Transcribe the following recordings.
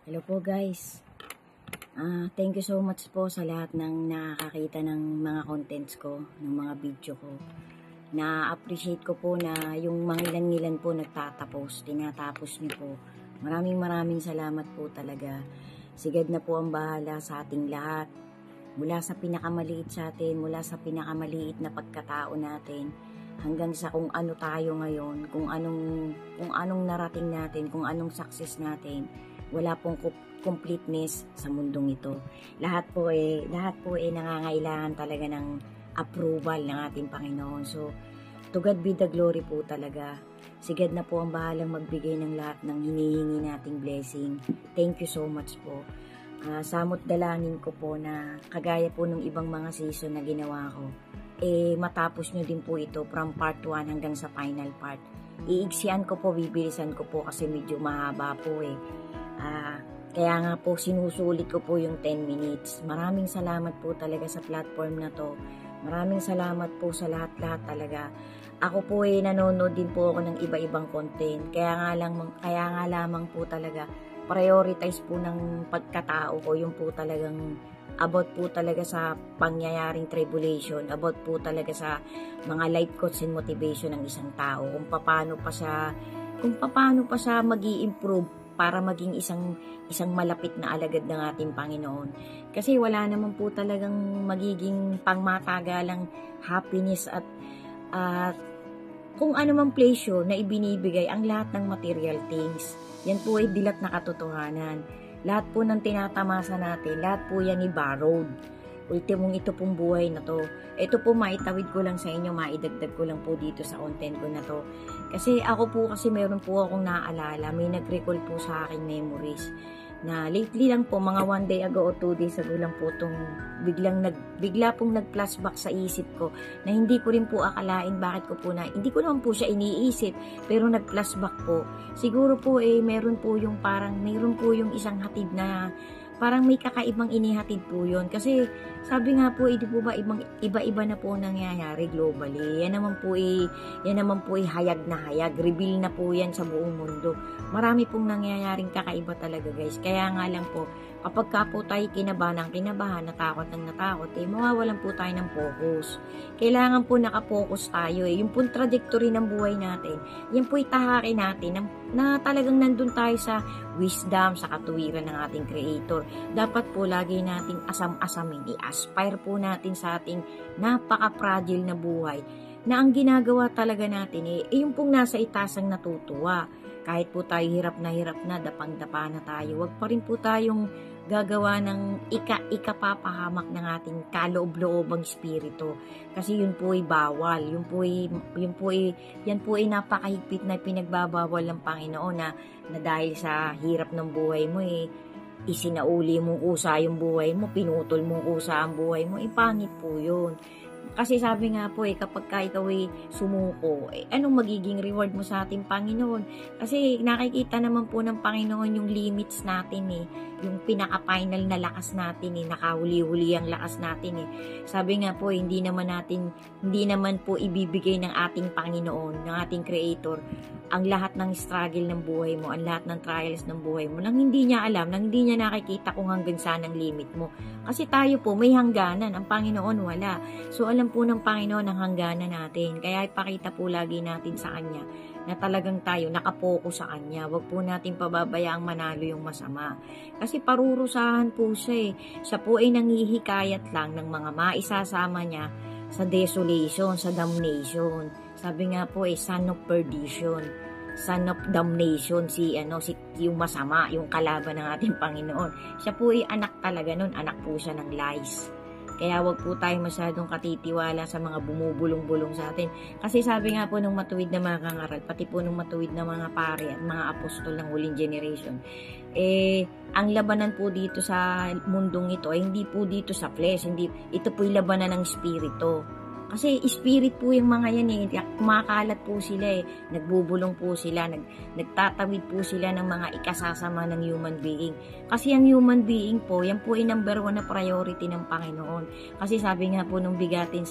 Hello po guys. Thank you so much po sa lahat ng nakakita ng mga contents ko, ng mga video ko. Na-appreciate ko po na yung mga ilan-ilan po tinatapos niyo po. Maraming salamat po talaga. Sigad na po ang bahala sa ating lahat. Mula sa pinakamaliit sa atin, mula sa pinakamaliit na pagkatao natin, hanggang sa kung ano tayo ngayon, kung anong narating natin, kung anong success natin. Wala pong completeness sa mundong ito. Lahat po nangangailangan talaga ng approval ng ating Panginoon. So, to God be the glory po talaga. Sigad na po ang bahalang magbigay ng lahat ng hinihingi nating blessing. Thank you so much po. Samot dalangin ko po na kagaya po ng ibang mga season na ginawa ko, matapos nyo din po ito from part 1 hanggang sa final part. Iigsian ko po, bibilisan ko po kasi medyo mahaba po Kaya nga po sinusulit ko po yung 10 minutes. Maraming salamat po talaga sa platform na to. Maraming salamat po sa lahat-lahat talaga. Ako po nanonood din po ako ng iba-ibang content. Kaya nga lamang po talaga prioritize po ng pagkatao ko yung po talagang about po talaga sa pangyayaring tribulation, about po talaga sa mga life coach and motivation ng isang tao, kung paano pa siya magi-improve para maging isang malapit na alagad ng ating Panginoon. Kasi wala naman po talagang magiging pangmatagalang happiness at kung ano mang pleasure na ibinibigay ang lahat ng material things. Yan po ay dilat na katotohanan. Lahat po ng tinatamasa natin, lahat po yan borrowed. Ultimong ito pong buhay na to. Ito po maitawid ko lang sa inyo, maidagdag ko lang po dito sa content ko na to. Kasi meron po akong naaalala, may nag-recall po sa akin memories na lately lang po, mga 1 day ago o 2 days ago lang po itong bigla pong nag-flashback sa isip ko na hindi ko rin po akalain hindi ko naman po siya iniisip, pero nag-flashback po. Siguro po meron po yung isang hatid na parang may kakaibang inihatid po yun. Kasi sabi nga po, di po ba iba-iba na po nangyayari globally. Yan naman po hayag na hayag. Reveal na po yan sa buong mundo. Marami pong nangyayaring kakaiba talaga guys. Kaya nga lang po, kapag ka po tayo kinabahan, natakot, mawawalan po tayo ng focus. Kailangan po nakapokus tayo. Yung pong trajectory ng buhay natin, yan po itahakin natin na talagang nandun tayo sa wisdom, sa katuwiran ng ating Creator. Dapat po lagi nating asam-asamin, i-aspire po natin sa ating napaka-fragile na buhay na ang ginagawa talaga natin yung pong nasa itasang natutuwa. Kahit po tayo hirap na dapang-dapa na tayo, wag pa rin po tayong gagawa ng ikapapahamak ng ating kaloob-loobang spirito. Kasi yun po bawal. Yan po napakahigpit na pinagbabawal ng Panginoon na dahil sa hirap ng buhay mo isinauli mong kusa yung buhay mo, pinutol mong kusa ang buhay mo, pangit po yun. Kasi sabi nga po kapag ka ikaw sumuko, anong magiging reward mo sa ating Panginoon? Kasi nakikita naman po ng Panginoon yung limits natin yung pinaka-final na lakas natin nakahuli-huli ang lakas natin Sabi nga po, hindi naman po ibibigay ng ating Panginoon, ng ating Creator, ang lahat ng struggle ng buhay mo, ang lahat ng trials ng buhay mo, nang hindi niya alam, nang hindi niya nakikita kung hanggang saan ang limit mo. Kasi tayo po, may hangganan, ang Panginoon wala. So, alam po ng Panginoon ang hangganan natin. Kaya ipakita po lagi natin sa Kanya na talagang tayo nakapokus sa Kanya. Huwag po natin pababayaang manalo yung masama. Kasi parurusahan po siya Siya po nangihikayat lang ng mga maisasama niya sa desolation, sa damnation. Sabi nga po son of perdition, son of damnation, yung masama, yung kalaban ng ating Panginoon. Siya po anak talaga nun, anak po siya ng lies. Kaya wag po tayo masyadong katitiwala sa mga bumubulong-bulong sa atin. Kasi sabi nga po ng matuwid na mga kangaral, pati po ng matuwid na mga pare at mga apostol ng huling generation, ang labanan po dito sa mundong ito ay hindi po dito sa flesh, ito po yung labanan ng spirito. Kasi spirit po yung mga yan kumakalat po sila nagbubulong po sila, nagtatawid po sila ng mga ikasasama ng human being. Kasi ang human being po, yan po number 1 na priority ng Panginoon. Kasi sabi nga po nung bigatin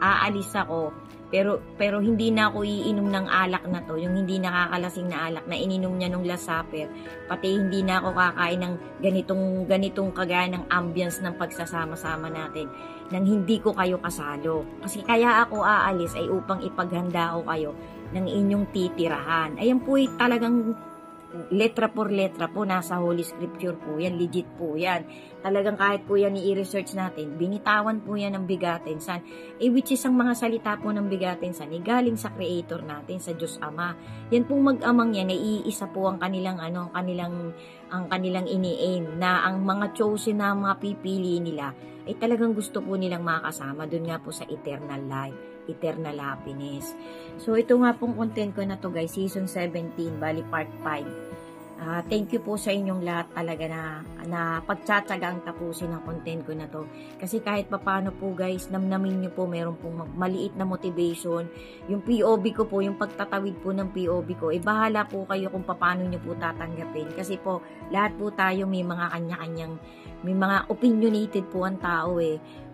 aalis ako Pero hindi na ako iinom ng alak na to, yung hindi nakakalasing na alak na ininom niya nung Last Supper. Pati hindi na ako kakain ng ganitong kagaya ng ambience ng pagsasama-sama natin nang hindi ko kayo kasalo. Kasi kaya ako aalis ay upang ipaghanda ko kayo ng inyong titirahan. Ayan po ay talagang letra por letra po, nasa Holy Scripture po yan, legit po yan. Talagang kahit po yan i-research natin, binitawan po yan ng bigatin san. Which is ang mga salita po ng bigatin san, galing sa Creator natin, sa Diyos Ama. Yan pong mag-amang yan, iisa po ang kanilang ini-aim, na ang mga chosen na mga pipili nila, ay talagang gusto po nilang makasama doon nga po sa eternal life, eternal happiness. So ito nga pong content ko na to guys, season 17, bali part 5. Thank you po sa inyong lahat talaga na pagtsatsagang tapusin ang content ko na to. Kasi kahit papano po guys, namnamin nyo po, meron pong maliit na motivation. Yung POV ko po, yung pagtatawid po ng POV ko, bahala po kayo kung paano nyo po tatanggapin. Kasi po, lahat po tayo may mga kanya-kanyang, may mga opinionated po ang tao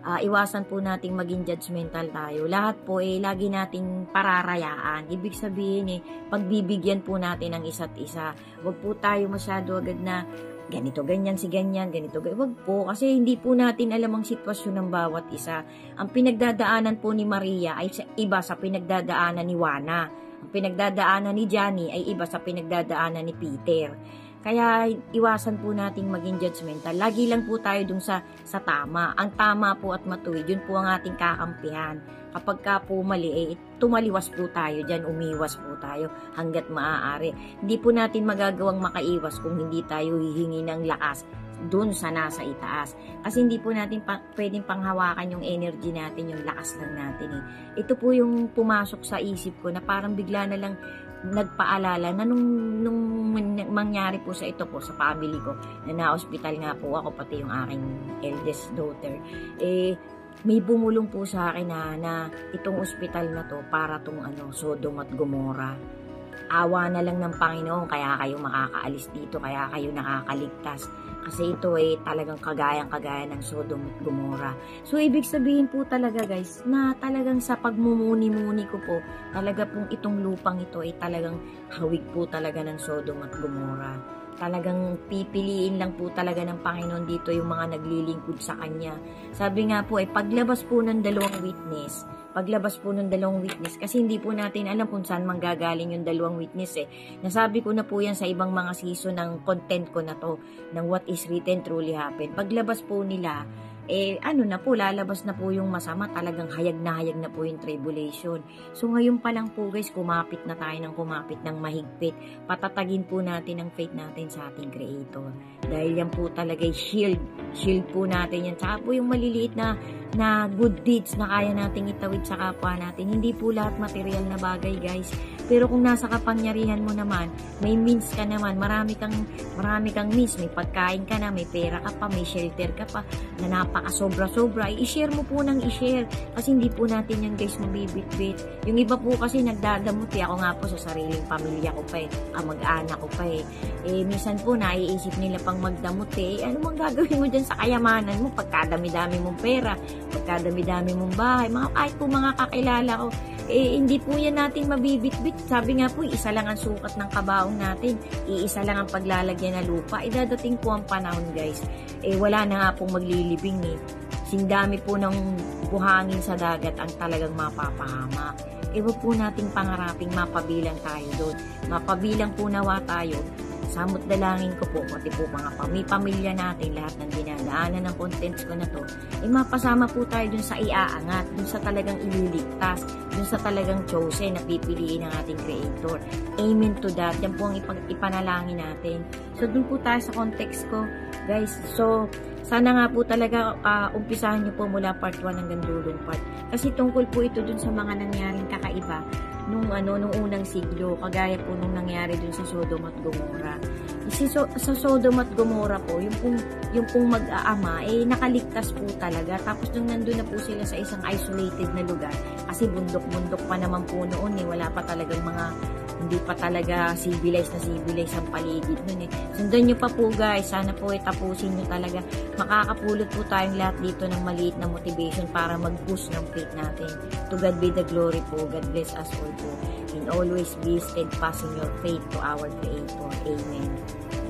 iwasan po nating maging judgmental tayo. Lahat po lagi nating pararayaan. Ibig sabihin pagbibigyan po natin ang isa't isa. Huwag po tayo masyado agad na ganito, ganyan, si ganyan, ganito, ganyan. Huwag po, kasi hindi po natin alam ang sitwasyon ng bawat isa. Ang pinagdadaanan po ni Maria ay iba sa pinagdadaanan ni Juana. Ang pinagdadaanan ni Johnny ay iba sa pinagdadaanan ni Peter. Kaya iwasan po nating maging judgmental. Lagi lang po tayo dun sa tama. Ang tama po at matuwid, yun po ang ating kakampihan. Kapag ka po mali, tumaliwas po tayo dyan, umiwas po tayo hanggat maaari. Hindi po natin magagawang makaiwas kung hindi tayo hihingi ng lakas dun sa nasa itaas. Kasi hindi po natin pwedeng panghawakan yung energy natin, yung lakas lang natin. Ito po yung pumasok sa isip ko na parang bigla na lang nagpaalala na nung mangyari po sa ito po, sa family ko, na na-hospital nga po ako, pati yung aking eldest daughter, may bumulong po sa akin na itong ospital na to para tong Sodom at Gomorrah. Awa na lang ng Panginoon kaya kayo makakaalis dito, kaya kayo nakakaligtas. Kasi ito talagang kagaya ng Sodom at Gomorrah. So, ibig sabihin po talaga guys, na talagang sa pagmumuni-muni ko po, talaga pong itong lupang ito ay talagang hawig po talaga ng Sodom at Gomorrah. Talagang pipiliin lang po talaga ng Panginoon dito yung mga naglilingkod sa Kanya. Sabi nga po paglabas po ng dalawang witness, kasi hindi po natin alam kung saan manggagaling yung dalawang witness Nasabi ko na po yan sa ibang mga season ng content ko na to, ng What is Written Truly Happened. Paglabas po nila, lalabas na po yung masama, talagang hayag na po yung tribulation. So ngayon pa lang po guys, kumapit na tayo ng mahigpit. Patatagin po natin ang faith natin sa ating Creator. Dahil yan po talaga shield po natin yan. Tsaka po yung maliliit na good deeds na kaya nating itawid sa kapwa natin. Hindi po lahat material na bagay guys. Pero kung nasa kapangyarihan mo naman, may means ka naman, marami kang means, may pagkain ka na, may pera ka pa, may shelter ka pa, na napaka-sobra-sobra, i-share mo po ng i-share. Kasi hindi po natin yan guys mabibit-bit. Yung iba po kasi nagdadamot ako nga po sa sariling pamilya ko pa mag-anak ko pa minsan po naiisip nila pang magdamot ano mang gagawin mo dyan sa kayamanan mo, pagkadami-dami mong pera, pagkadami-dami mong bahay, kahit po mga kakilala ko, hindi po yan natin mabibit-bit. Sabi nga po, isa lang ang sukat ng kabaong natin, iisa lang ang paglalagyan ng lupa. Dadating po ang panahon guys, wala na nga pong maglilibing Sindami po ng buhangin sa dagat ang talagang mapapahamak. Huwag po nating pangaraping mapabilang tayo doon. Mapabilang po nawa tayo. Samot dalangin ko po, pati po mga pamilya natin, lahat ng dinadaanan ng contents ko na to, mapasama po tayo dun sa iaangat, dun sa talagang ililigtas, dun sa talagang chosen na pipiliin ng ating Creator. Amen to that. Yan po ang ipanalangin natin. So, dun po tayo sa context ko, guys. So, sana nga po talaga umpisahan nyo po mula part 1 hanggang dulong part. Kasi tungkol po ito dun sa mga nangyaring kakaiba nung unang siglo, kagaya po nung nangyari dun sa Sodom at Gomorrah. Sa Sodom at Gomorrah po, yung pong mag-aama, nakaligtas po talaga. Tapos nung nandun na po sila sa isang isolated na lugar, kasi bundok-bundok pa naman po noon wala pa talagang mga Hindi pa talaga civilized ang paligid nun eh. Sundan nyo pa po guys. Sana po tapusin nyo talaga. Makakapulot po tayong lahat dito ng maliit na motivation para mag-boost ng faith natin. To God be the glory po. God bless us all po. And always be steadfast in your faith to our Creator. Amen.